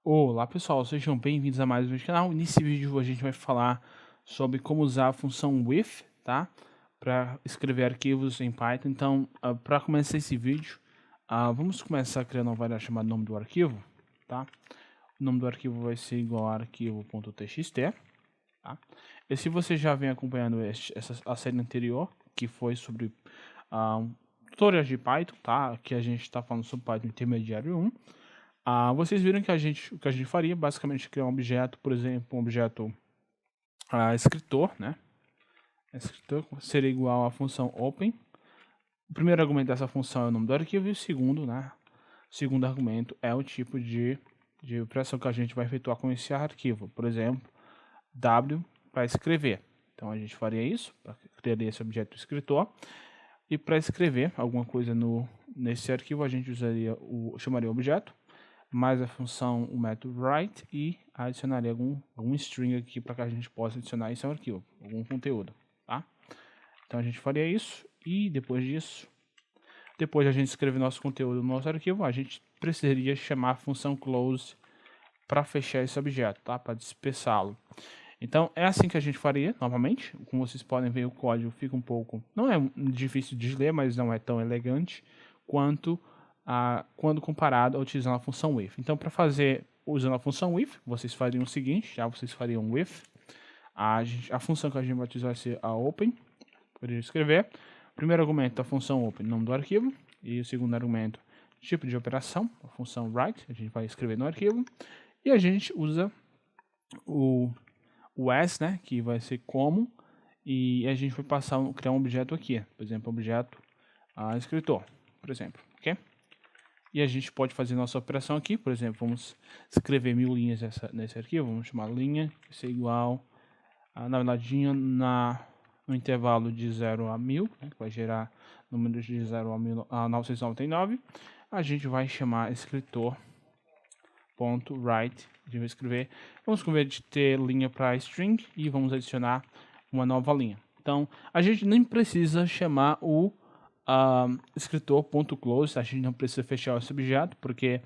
Olá pessoal, sejam bem-vindos a mais um vídeo do canal. Nesse vídeo a gente vai falar sobre como usar a função with, tá? Para escrever arquivos em Python. Então, para começar esse vídeo, vamos começar criando uma variável chamada nome do arquivo, tá? O nome do arquivo vai ser igual a arquivo.txt, tá? E se você já vem acompanhando a série anterior, que foi sobre tutoriais de Python, tá? Aqui a gente está falando sobre Python intermediário 1. Vocês viram que o que a gente faria, basicamente, criar um objeto, por exemplo, um objeto escritor, né? Escritor seria igual à função open. O primeiro argumento dessa função é o nome do arquivo e o segundo, né? O segundo argumento é o tipo de operação que a gente vai efetuar com esse arquivo. Por exemplo, W para escrever. Então a gente faria isso, para criar esse objeto escritor. E para escrever alguma coisa nesse arquivo, a gente chamaria o objeto, mais a função, o método write, e adicionaria algum string aqui para que a gente possa adicionar esse arquivo, algum conteúdo, tá? Então a gente faria isso, e depois disso, depois de a gente escrever nosso conteúdo no nosso arquivo, a gente precisaria chamar a função close para fechar esse objeto, tá? Para dispersá-lo. Então é assim que a gente faria, novamente. Como vocês podem ver, o código fica um pouco, não é difícil de ler, mas não é tão elegante quanto quando comparado a utilizando a função with. Então, para fazer usando a função with, vocês fariam o seguinte, já vocês fariam with, a função que a gente vai utilizar vai ser a open, para escrever. Primeiro argumento da função open, nome do arquivo, e o segundo argumento, tipo de operação, a função write, a gente vai escrever no arquivo, e a gente usa o as, né, que vai ser como, e a gente vai criar um objeto aqui, por exemplo, objeto escritor, por exemplo, ok? E a gente pode fazer nossa operação aqui, por exemplo, vamos escrever 1000 linhas nesse arquivo, vamos chamar linha, vai ser igual, na verdade, no intervalo de 0 a 1000, né, que vai gerar números de 0 a 999, a gente vai chamar escritor.write, a gente vai escrever, vamos converter linha para string e vamos adicionar uma nova linha. Então, a gente nem precisa chamar o escritor.close, a gente não precisa fechar esse objeto, porque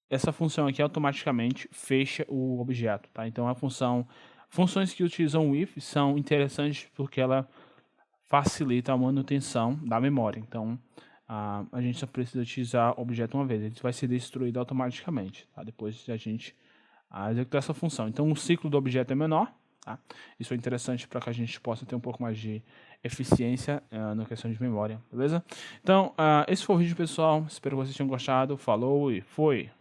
essa função aqui automaticamente fecha o objeto, tá? Então funções que utilizam o if são interessantes porque ela facilita a manutenção da memória. Então a gente só precisa utilizar o objeto uma vez, ele vai ser destruído automaticamente, tá? Depois de a gente executar essa função. Então o ciclo do objeto é menor, tá? Isso é interessante para que a gente possa ter um pouco mais de eficiência na questão de memória, beleza? Então esse foi o vídeo, pessoal, espero que vocês tenham gostado, falou e foi!